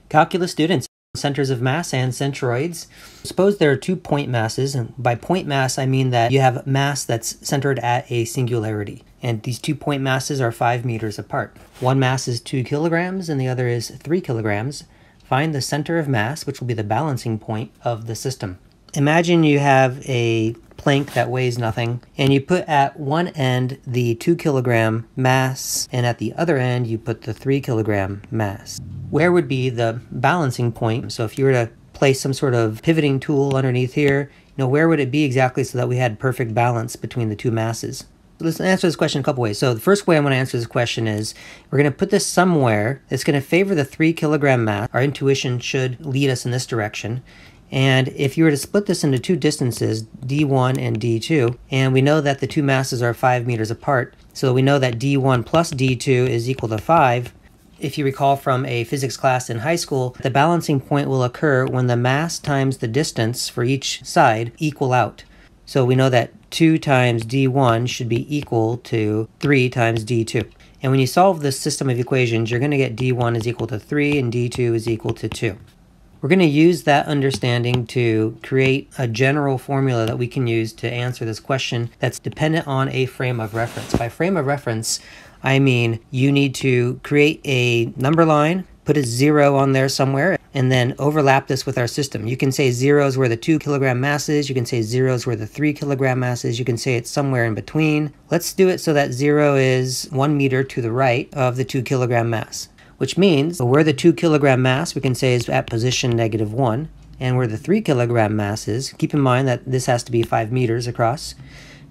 Calculus students, centers of mass and centroids. Suppose there are 2 point masses, and by point mass I mean that you have mass that's centered at a singularity. And these 2 point masses are 5 meters apart. One mass is 2 kilograms and the other is 3 kilograms. Find the center of mass, which will be the balancing point of the system. Imagine you have a plank that weighs nothing, and you put at one end the 2 kilogram mass, and at the other end you put the 3 kilogram mass. Where would be the balancing point? So if you were to place some sort of pivoting tool underneath here, where would it be exactly so that we had perfect balance between the 2 masses? So let's answer this question a couple ways. So the first way I'm going to answer this question is we're going to put this somewhere that's going to favor the 3 kilogram mass. Our intuition should lead us in this direction. And if you were to split this into 2 distances, d1 and d2, and we know that the 2 masses are 5 meters apart, so we know that d1 plus d2 is equal to 5. If you recall from a physics class in high school, the balancing point will occur when the mass times the distance for each side equal out. So we know that 2 times d1 should be equal to 3 times d2. And when you solve this system of equations, you're going to get d1 is equal to 3 and d2 is equal to 2. We're going to use that understanding to create a general formula that we can use to answer this question that's dependent on a frame of reference. By frame of reference, I mean you need to create a number line, put a 0 on there somewhere, and then overlap this with our system. You can say 0 is where the 2 kilogram mass is, you can say 0 is where the 3 kilogram mass is, you can say it's somewhere in between. Let's do it so that 0 is 1 meter to the right of the 2 kilogram mass. Which means where the 2 kilogram mass we can say is at position -1, and where the 3 kilogram mass is, keep in mind that this has to be 5 meters across,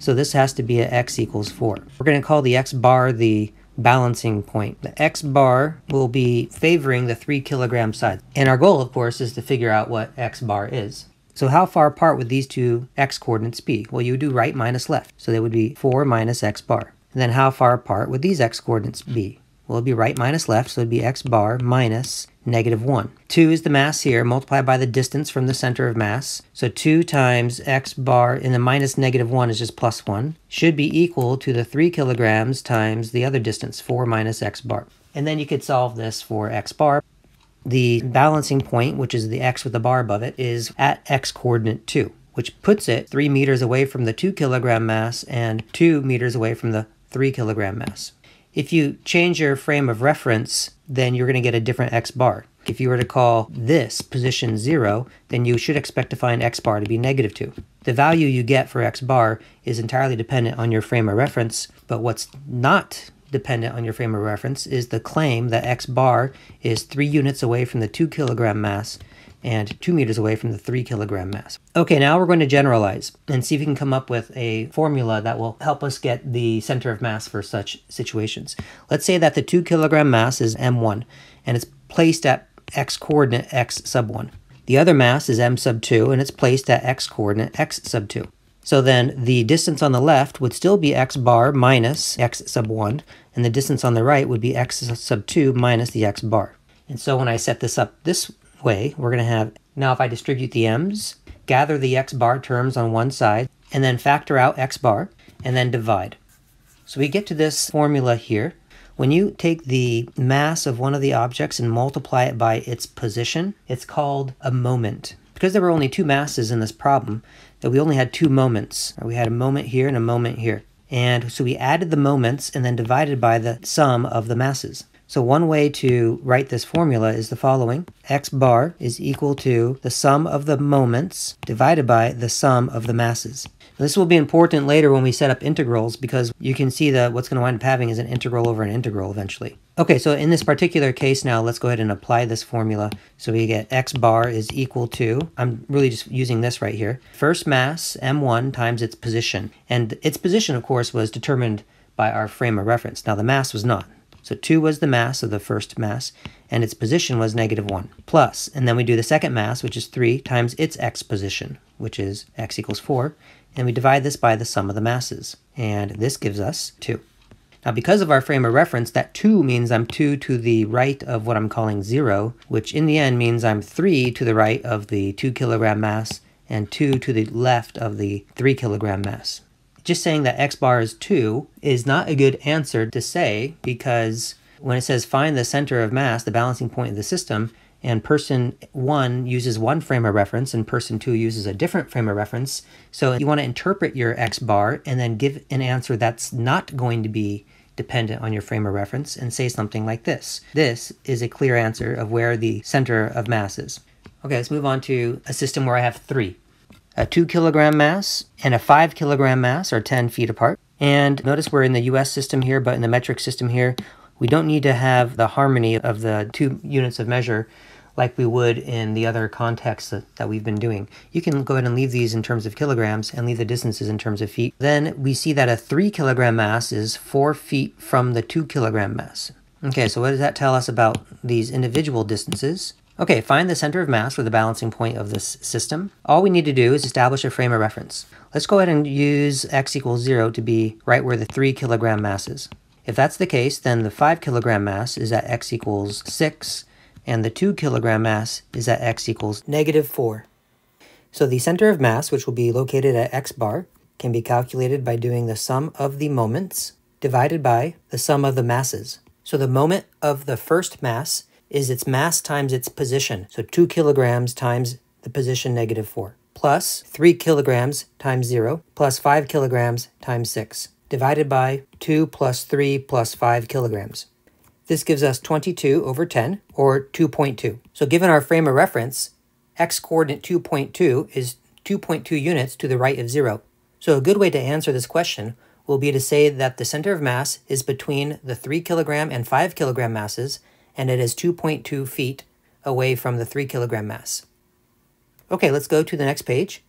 so this has to be at x equals 4. We're going to call the x bar the balancing point. The x bar will be favoring the 3 kilogram side, and our goal of course is to figure out what x bar is. So how far apart would these 2 x coordinates be? Well, you would do right minus left, so they would be 4 minus x bar. And then how far apart would these x coordinates be? Well, it'd be right minus left, so it'd be x bar minus -1. 2 is the mass here, multiplied by the distance from the center of mass. So 2 times x bar, and the minus -1 is just +1, should be equal to the 3 kilograms times the other distance, 4 minus x bar. And then you could solve this for x bar. The balancing point, which is the x with the bar above it, is at x coordinate 2, which puts it 3 meters away from the 2 kilogram mass and 2 meters away from the 3 kilogram mass. If you change your frame of reference, then you're going to get a different x bar. If you were to call this position 0, then you should expect to find x bar to be -2. The value you get for x bar is entirely dependent on your frame of reference, but what's not dependent on your frame of reference is the claim that x bar is 3 units away from the 2 kilogram mass and 2 meters away from the 3 kilogram mass. Okay, now we're going to generalize and see if we can come up with a formula that will help us get the center of mass for such situations. Let's say that the 2 kilogram mass is m1 and it's placed at x coordinate x sub 1. The other mass is m sub 2 and it's placed at x coordinate x sub 2. So then the distance on the left would still be x bar minus x sub 1, and the distance on the right would be x sub 2 minus the x bar. And so when I set this up this way, we're going to have, now if I distribute the m's, gather the x bar terms on one side, and then factor out x bar, and then divide. So we get to this formula here. When you take the mass of one of the objects and multiply it by its position, it's called a moment. Because there were only 2 masses in this problem, that we only had 2 moments. We had a moment here and a moment here. And so we added the moments and then divided by the sum of the masses. So one way to write this formula is the following. X bar is equal to the sum of the moments divided by the sum of the masses. This will be important later when we set up integrals, because you can see that what's going to wind up having is an integral over an integral eventually. Okay, so in this particular case now, let's go ahead and apply this formula. So we get x bar is equal to, I'm really just using this right here, first mass, m1 times its position. And its position, of course, was determined by our frame of reference. Now the mass was not. So 2 was the mass of the first mass, and its position was -1. Plus, and then we do the second mass, which is 3, times its x position, which is x equals 4, and we divide this by the sum of the masses. And this gives us 2. Now because of our frame of reference, that 2 means I'm 2 to the right of what I'm calling 0, which in the end means I'm 3 to the right of the 2 kilogram mass and 2 to the left of the 3 kilogram mass. Just saying that x bar is 2 is not a good answer to say, because when it says find the center of mass, the balancing point of the system, and person 1 uses one frame of reference and person 2 uses a different frame of reference. So you want to interpret your x bar and then give an answer that's not going to be dependent on your frame of reference and say something like this. This is a clear answer of where the center of mass is. Okay, let's move on to a system where I have 3. A 2 kilogram mass and a 5 kilogram mass are 10 feet apart. And notice we're in the US system here, but in the metric system here, we don't need to have the harmony of the 2 units of measure like we would in the other contexts that we've been doing. You can go ahead and leave these in terms of kilograms and leave the distances in terms of feet. Then we see that a 3 kilogram mass is 4 feet from the 2 kilogram mass. Okay, so what does that tell us about these individual distances? Okay, find the center of mass or the balancing point of this system. All we need to do is establish a frame of reference. Let's go ahead and use x equals 0 to be right where the 3 kilogram mass is. If that's the case, then the 5 kilogram mass is at x equals 6, and the 2 kilogram mass is at x equals -4. So the center of mass, which will be located at x bar, can be calculated by doing the sum of the moments divided by the sum of the masses. So the moment of the first mass is its mass times its position. So 2 kilograms times the position -4, plus 3 kilograms times 0, plus 5 kilograms times 6, divided by 2 plus 3 plus 5 kilograms. This gives us 22 over 10, or 2.2. So given our frame of reference, x-coordinate 2.2 is 2.2 units to the right of 0. So a good way to answer this question will be to say that the center of mass is between the 3 kilogram and 5 kilogram masses, and it is 2.2 feet away from the 3 kilogram mass. Okay, let's go to the next page.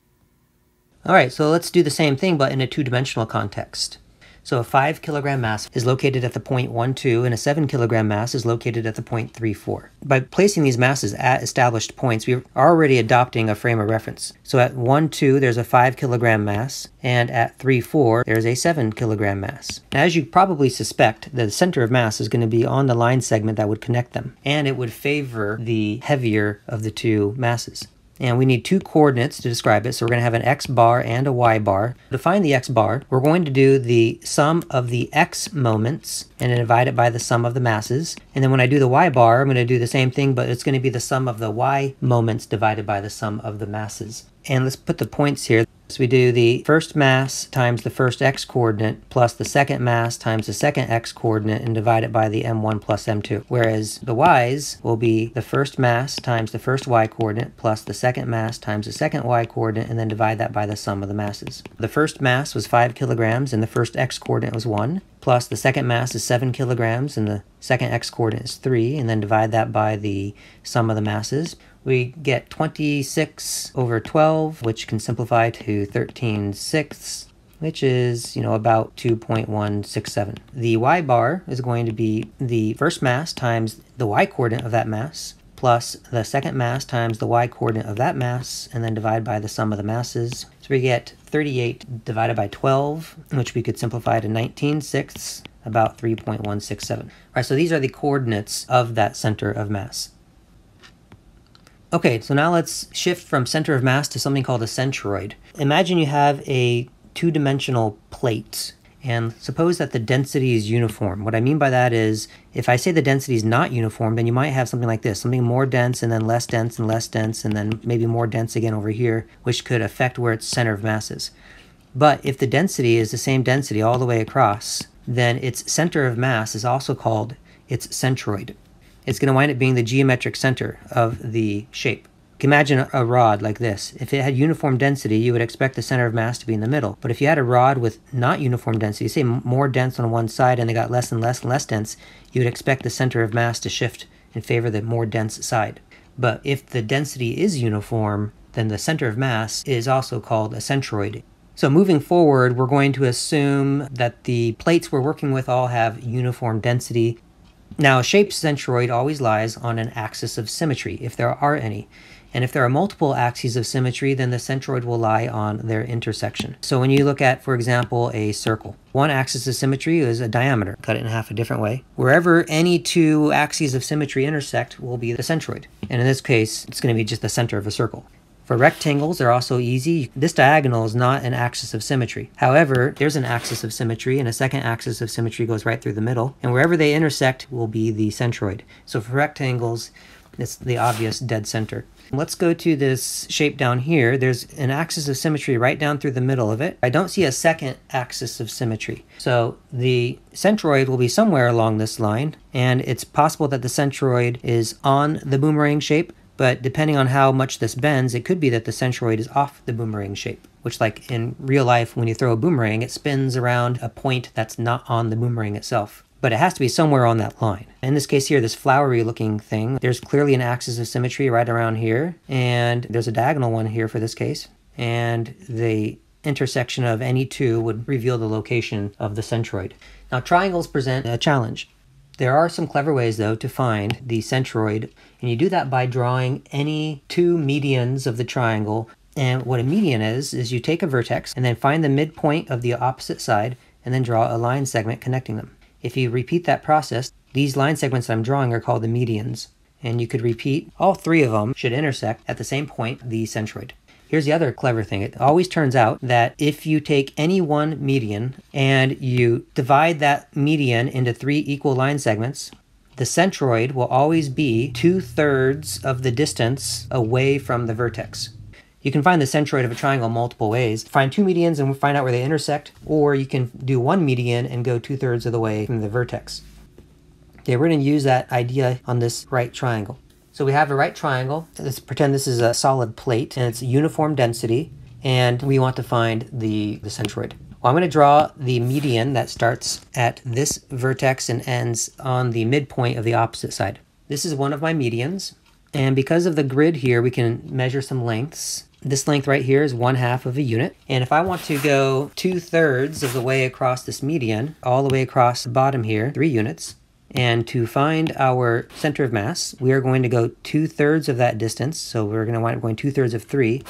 All right, so let's do the same thing, but in a two-dimensional context. So a 5 kilogram mass is located at the point 1, 2, and a 7 kilogram mass is located at the point 3, 4. By placing these masses at established points, we're already adopting a frame of reference. So at 1, 2, there's a 5 kilogram mass, and at 3, 4, there's a 7 kilogram mass. Now, as you probably suspect, the center of mass is going to be on the line segment that would connect them, and it would favor the heavier of the two masses. And we need 2 coordinates to describe it, so we're going to have an x bar and a y bar. To find the x bar, we're going to do the sum of the x moments and then divide it by the sum of the masses. And then when I do the y bar, I'm going to do the same thing, but it's going to be the sum of the y moments divided by the sum of the masses. And let's put the points here. So we do the first mass times the first x coordinate plus the second mass times the second x coordinate and divide it by the m1 plus m2. Whereas the y's will be the first mass times the first y coordinate plus the second mass times the second y coordinate and then divide that by the sum of the masses. The first mass was 5 kilograms and the first x coordinate was 1, plus the second mass is 7 kilograms and the second x coordinate is 3, and then divide that by the sum of the masses. We get 26 over 12, which can simplify to 13/6, which is, about 2.167. The y bar is going to be the first mass times the y coordinate of that mass, plus the second mass times the y coordinate of that mass, and then divide by the sum of the masses. So we get 38 divided by 12, which we could simplify to 19/6, about 3.167. All right, so these are the coordinates of that center of mass. Okay, so now let's shift from center of mass to something called a centroid. Imagine you have a two-dimensional plate, and suppose that the density is uniform. What I mean by that is, if I say the density is not uniform, then you might have something like this, something more dense and then less dense and less dense, and then maybe more dense again over here, which could affect where its center of mass is. But if the density is the same density all the way across, then its center of mass is also called its centroid. It's going to wind up being the geometric center of the shape. Imagine a rod like this. If it had uniform density, you would expect the center of mass to be in the middle. But if you had a rod with not uniform density, say more dense on one side and they got less and less and less dense, you would expect the center of mass to shift in favor of the more dense side. But if the density is uniform, then the center of mass is also called a centroid. So moving forward, we're going to assume that the plates we're working with all have uniform density. Now, a shaped centroid always lies on an axis of symmetry, if there are any. And if there are multiple axes of symmetry, then the centroid will lie on their intersection. So when you look at, for example, a circle, one axis of symmetry is a diameter. Cut it in half a different way. Wherever any two axes of symmetry intersect will be the centroid. And in this case, it's going to be just the center of a circle. For rectangles, they're also easy. This diagonal is not an axis of symmetry. However, there's an axis of symmetry, and a second axis of symmetry goes right through the middle. And wherever they intersect will be the centroid. So for rectangles, It's the obvious dead center. Let's go to this shape down here. There's an axis of symmetry right down through the middle of it. I don't see a second axis of symmetry. So the centroid will be somewhere along this line, and it's possible that the centroid is on the boomerang shape, but depending on how much this bends, it could be that the centroid is off the boomerang shape, which, like in real life, when you throw a boomerang, it spins around a point that's not on the boomerang itself. But it has to be somewhere on that line. In this case here, this flowery looking thing, there's clearly an axis of symmetry right around here, and there's a diagonal one here for this case, and the intersection of any two would reveal the location of the centroid. Now, triangles present a challenge. There are some clever ways, though, to find the centroid, and you do that by drawing any two medians of the triangle. And what a median is you take a vertex and then find the midpoint of the opposite side and then draw a line segment connecting them. If you repeat that process, these line segments I'm drawing are called the medians. And you could repeat, all three of them should intersect at the same point, the centroid. Here's the other clever thing. It always turns out that if you take any one median and you divide that median into three equal line segments, the centroid will always be 2/3 of the distance away from the vertex. You can find the centroid of a triangle multiple ways. Find two medians and find out where they intersect, or you can do one median and go 2/3 of the way from the vertex. Okay, we're going to use that idea on this right triangle. So we have a right triangle. Let's pretend this is a solid plate and it's uniform density, and we want to find the centroid. Well, I'm going to draw the median that starts at this vertex and ends on the midpoint of the opposite side. This is one of my medians, and because of the grid here, we can measure some lengths. This length right here is 1/2 of a unit, and if I want to go 2/3 of the way across this median, all the way across the bottom here, 3 units, and to find our center of mass, we are going to go 2/3 of that distance, so we're going to wind up going 2/3 of 3,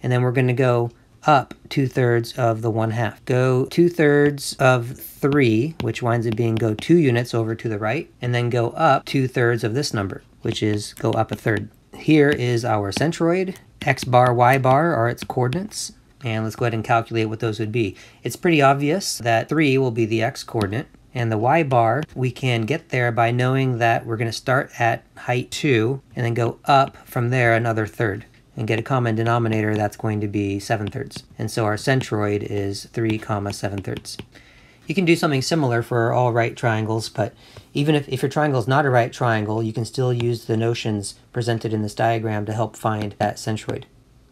and then we're going to go up 2/3 of the 1/2. Go 2/3 of 3, which winds up being go 2 units over to the right, and then go up 2/3 of this number, which is go up 1/3. Here is our centroid. X bar, Y bar are its coordinates, and let's go ahead and calculate what those would be. It's pretty obvious that 3 will be the X coordinate, and the Y bar, we can get there by knowing that we're going to start at height 2 and then go up from there another third and get a common denominator that's going to be 7/3. And so our centroid is 3, 7/3. You can do something similar for all right triangles, but even if your triangle is not a right triangle, you can still use the notions presented in this diagram to help find that centroid.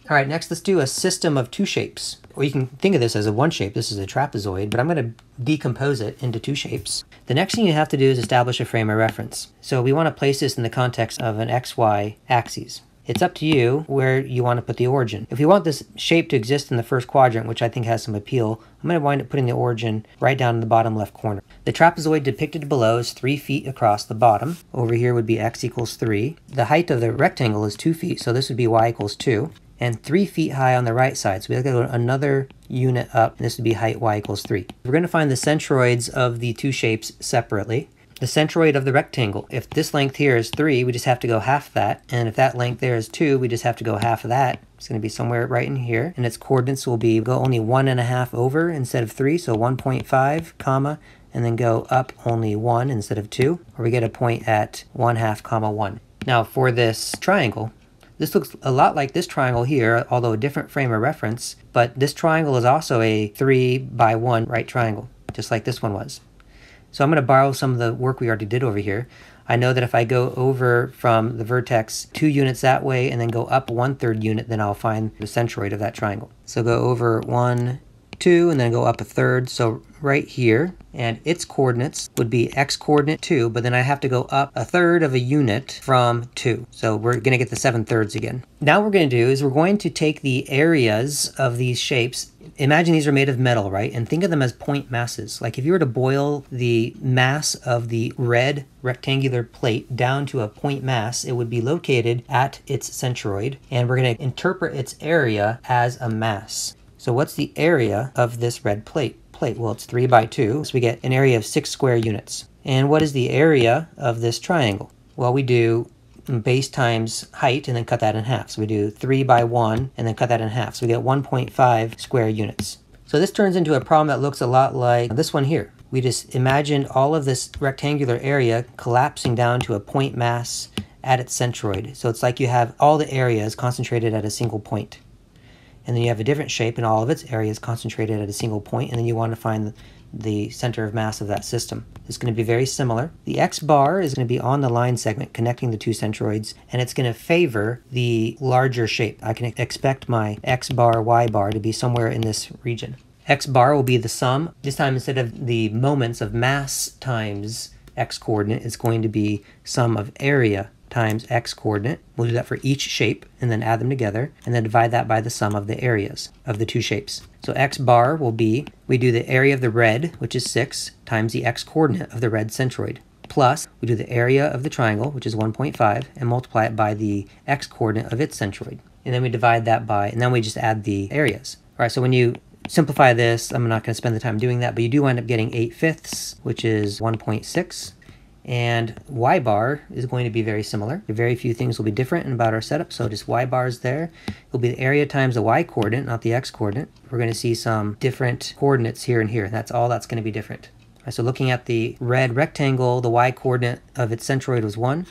All right, next let's do a system of two shapes. Or you can think of this as a one shape. This is a trapezoid, but I'm going to decompose it into two shapes. The next thing you have to do is establish a frame of reference. So we want to place this in the context of an XY axis. It's up to you where you want to put the origin. If we want this shape to exist in the first quadrant, which I think has some appeal, I'm going to wind up putting the origin right down in the bottom left corner. The trapezoid depicted below is 3 feet across the bottom. Over here would be x equals 3. The height of the rectangle is 2 feet, so this would be y equals 2. And 3 feet high on the right side, so we have to go another unit up, and this would be height y equals 3. We're going to find the centroids of the two shapes separately. The centroid of the rectangle, if this length here is 3, we just have to go half that, and if that length there is 2, we just have to go half of that. It's going to be somewhere right in here, and its coordinates will be go only 1.5 over instead of 3, so 1.5, comma, and then go up only 1 instead of 2, or we get a point at 1/2, comma 1. Now for this triangle, this looks a lot like this triangle here, although a different frame of reference, but this triangle is also a 3 by 1 right triangle, just like this one was. So I'm going to borrow some of the work we already did over here. I know that if I go over from the vertex 2 units that way and then go up 1/3 unit, then I'll find the centroid of that triangle. So go over 1, 2, and then go up 1/3. So right here, and its coordinates would be x coordinate 2, but then I have to go up 1/3 of a unit from 2. So we're going to get the 7/3 again. Now what we're going to do is we're going to take the areas of these shapes. Imagine these are made of metal, right? And think of them as point masses. Like if you were to boil the mass of the red rectangular plate down to a point mass, it would be located at its centroid, and we're going to interpret its area as a mass. So what's the area of this red plate? Well, it's 3 by 2, so we get an area of 6 square units. And what is the area of this triangle? Well, we do base times height and then cut that in half. So we do 3 by 1 and then cut that in half. So we get 1.5 square units. So this turns into a problem that looks a lot like this one here. We just imagined all of this rectangular area collapsing down to a point mass at its centroid. So it's like you have all the areas concentrated at a single point. And then you have a different shape and all of its areas concentrated at a single point, and then you want to find the center of mass of that system. It's going to be very similar. The x bar is going to be on the line segment connecting the two centroids, and it's going to favor the larger shape. I can expect my x bar, y bar to be somewhere in this region. X bar will be the sum. This time, instead of the moments of mass times x coordinate, it's going to be sum of area times x coordinate. We'll do that for each shape and then add them together and then divide that by the sum of the areas of the two shapes. So x bar will be, we do the area of the red, which is 6, times the x coordinate of the red centroid, plus we do the area of the triangle, which is 1.5, and multiply it by the x coordinate of its centroid. And then we divide that by, and then we just add the areas. All right, so when you simplify this, I'm not going to spend the time doing that, but you do wind up getting 8/5, which is 1.6. And y bar is going to be very similar. Very few things will be different about our setup, so just y bar is there. It'll be the area times the y coordinate, not the x coordinate. We're going to see some different coordinates here and here. That's all that's going to be different. So looking at the red rectangle, the y coordinate of its centroid was 1.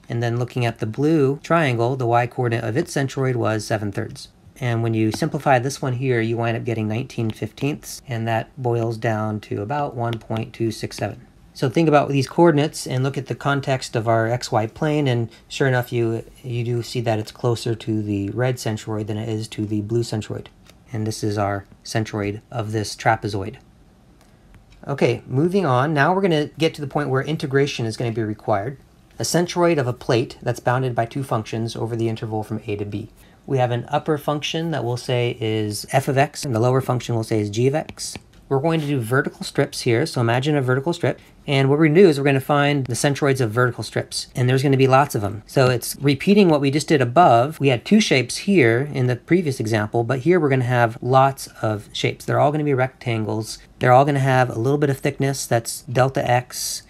And then looking at the blue triangle, the y coordinate of its centroid was 7/3. And when you simplify this one here, you wind up getting 19/15, and that boils down to about 1.267. So think about these coordinates and look at the context of our xy plane, and sure enough, you do see that it's closer to the red centroid than it is to the blue centroid. And this is our centroid of this trapezoid. Okay, moving on. Now we're going to get to the point where integration is going to be required. A centroid of a plate that's bounded by two functions over the interval from a to b. We have an upper function that we'll say is f of x, and the lower function we'll say is g of x. We're going to do vertical strips here, so imagine a vertical strip. And what we're going to do is we're going to find the centroids of vertical strips, and there's going to be lots of them. So it's repeating what we just did above. We had two shapes here in the previous example, but here we're going to have lots of shapes. They're all going to be rectangles. They're all going to have a little bit of thickness, that's delta x.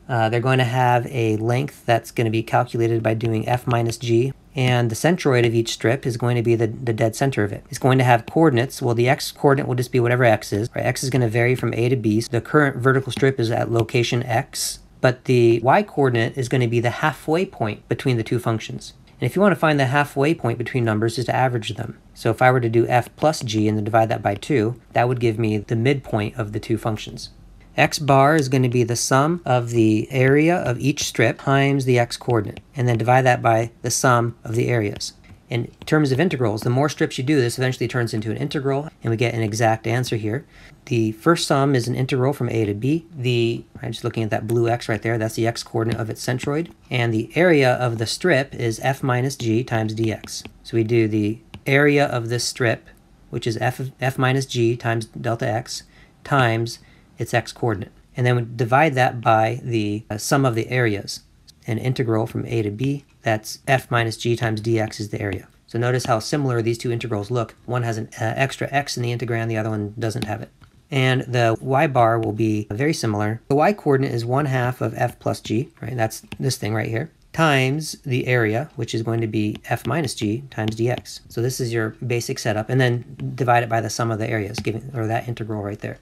They're going to have a length that's going to be calculated by doing f minus g. And the centroid of each strip is going to be the dead center of it. It's going to have coordinates. Well, the x coordinate will just be whatever x is. Right? X is going to vary from a to b. So the current vertical strip is at location x, but the y coordinate is going to be the halfway point between the two functions. And if you want to find the halfway point between numbers, is to average them. So if I were to do f plus g and then divide that by 2, that would give me the midpoint of the two functions. X bar is going to be the sum of the area of each strip times the x coordinate, and then divide that by the sum of the areas. In terms of integrals, the more strips you do, this eventually turns into an integral, and we get an exact answer here. The first sum is an integral from a to b. I'm just looking at that blue x right there, that's the x coordinate of its centroid. And the area of the strip is f minus g times dx. So we do the area of this strip, which is f minus g times delta x, times its x coordinate. And then we divide that by the sum of the areas. An integral from a to b, that's f minus g times dx is the area. So notice how similar these two integrals look. One has an extra x in the integrand, the other one doesn't have it. And the y bar will be very similar. The y coordinate is 1/2 of f plus g, right? That's this thing right here, times the area, which is going to be f minus g times dx. So this is your basic setup, and then divide it by the sum of the areas, or that integral right there.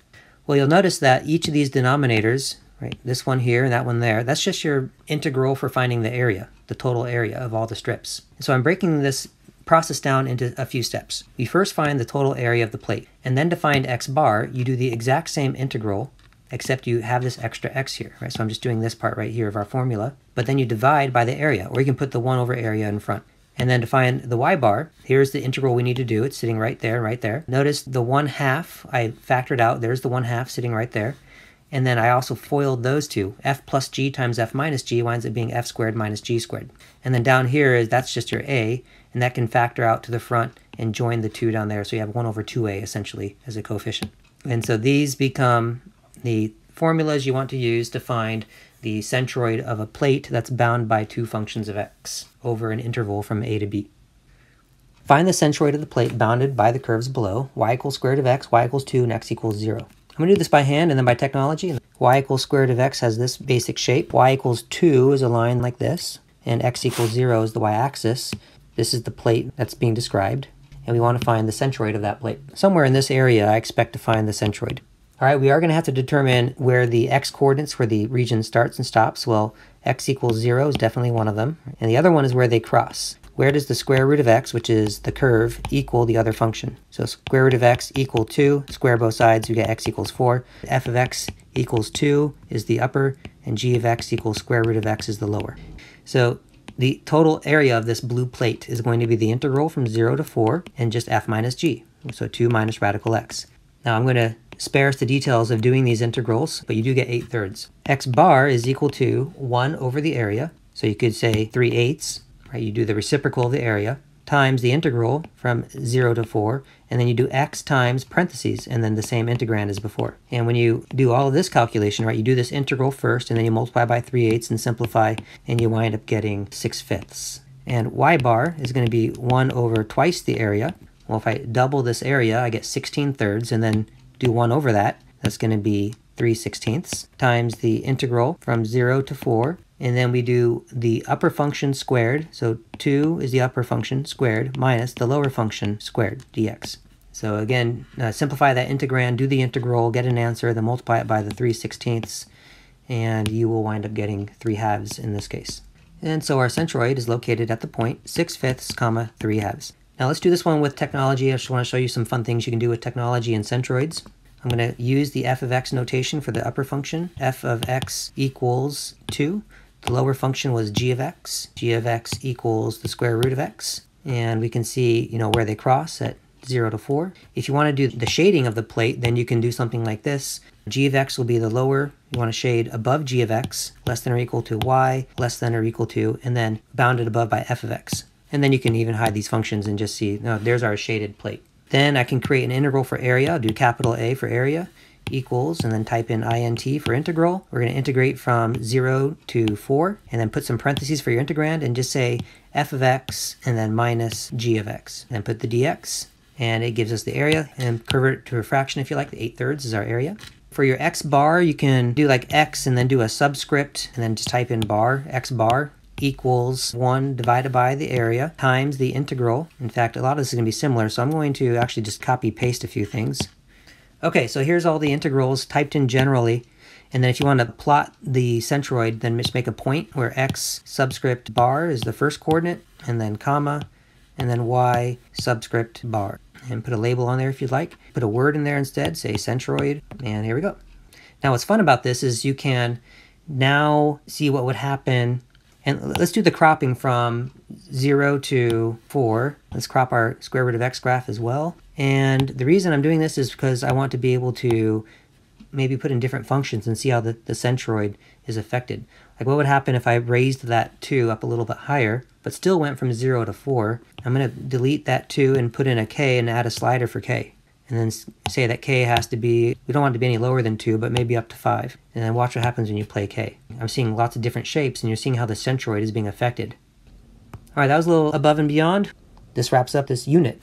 Well, you'll notice that each of these denominators, right, this one here and that one there, that's just your integral for finding the area, the total area of all the strips. So I'm breaking this process down into a few steps. We first find the total area of the plate, and then to find x bar, you do the exact same integral, except you have this extra x here, right? So I'm just doing this part right here of our formula, but then you divide by the area, or you can put the 1 over area in front. And then to find the y bar, here's the integral we need to do. It's sitting right there, right there. Notice the 1/2, I factored out. There's the 1/2 sitting right there. And then I also FOILed those two. F plus g times f minus g winds up being f squared minus g squared. And then down here, that's just your a, and that can factor out to the front and join the 2 down there. So you have 1 over 2a, essentially, as a coefficient. And so these become the formulas you want to use to find the centroid of a plate that's bound by two functions of x over an interval from a to b. Find the centroid of the plate bounded by the curves below, y equals square root of x, y equals 2, and x equals 0. I'm going to do this by hand and then by technology. Y equals square root of x has this basic shape. Y equals 2 is a line like this, and x equals 0 is the y-axis. This is the plate that's being described, and we want to find the centroid of that plate. Somewhere in this area, I expect to find the centroid. All right, we are going to have to determine where the x coordinates for the region starts and stops. Well, x equals 0 is definitely one of them. And the other one is where they cross. Where does the square root of x, which is the curve, equal the other function? So square root of x equal 2, square both sides, we get x equals 4. F of x equals 2 is the upper, and g of x equals square root of x is the lower. So the total area of this blue plate is going to be the integral from 0 to 4 and just f minus g, so 2 minus radical x. Now I'm going to spare us the details of doing these integrals, but you do get 8/3. X bar is equal to 1 over the area, so you could say 3/8, right? You do the reciprocal of the area, times the integral from 0 to 4, and then you do x times parentheses, and then the same integrand as before. And when you do all of this calculation, right, you do this integral first, and then you multiply by 3/8 and simplify, and you wind up getting 6/5. And y bar is going to be 1 over twice the area. Well, if I double this area, I get 16/3, and then do 1 over that. That's going to be 3/16 times the integral from 0 to 4. And then we do the upper function squared. So 2 is the upper function squared minus the lower function squared, dx. So again, simplify that integrand, do the integral, get an answer, then multiply it by the 3/16, and you will wind up getting 3/2 in this case. And so our centroid is located at the point 6/5, 3/2. Now let's do this one with technology. I just want to show you some fun things you can do with technology and centroids. I'm going to use the f of x notation for the upper function. F of x equals 2. The lower function was g of x. G of x equals the square root of x. And we can see, where they cross at 0 to 4. If you want to do the shading of the plate, then you can do something like this. G of x will be the lower. You want to shade above g of x, less than or equal to y, less than or equal to, and then bounded above by f of x. And then you can even hide these functions and just see, there's our shaded plate. Then I can create an integral for area. I'll do capital A for area, equals, and then type in int for integral. We're going to integrate from 0 to 4, and then put some parentheses for your integrand, and just say f of x, and then minus g of x. And then put the dx, and it gives us the area, and convert it to a fraction if you like. 8/3 is our area. For your x bar, you can do like x, and then do a subscript, and then just type in bar, x bar, equals 1 divided by the area times the integral. In fact, a lot of this is going to be similar, so I'm going to actually just copy paste a few things. Okay, so here's all the integrals typed in generally, and then if you want to plot the centroid, then just make a point where x subscript bar is the first coordinate, and then comma, and then y subscript bar. And put a label on there if you'd like. Put a word in there instead, say centroid, and here we go. Now what's fun about this is you can now see what would happen. And let's do the cropping from 0 to 4. Let's crop our square root of x graph as well. And the reason I'm doing this is because I want to be able to maybe put in different functions and see how the centroid is affected. Like what would happen if I raised that 2 up a little bit higher, but still went from 0 to 4. I'm going to delete that 2 and put in a k and add a slider for k. And then say that k has to be, we don't want it to be any lower than 2, but maybe up to 5. And then watch what happens when you play k. I'm seeing lots of different shapes, and you're seeing how the centroid is being affected. All right, that was a little above and beyond. This wraps up this unit.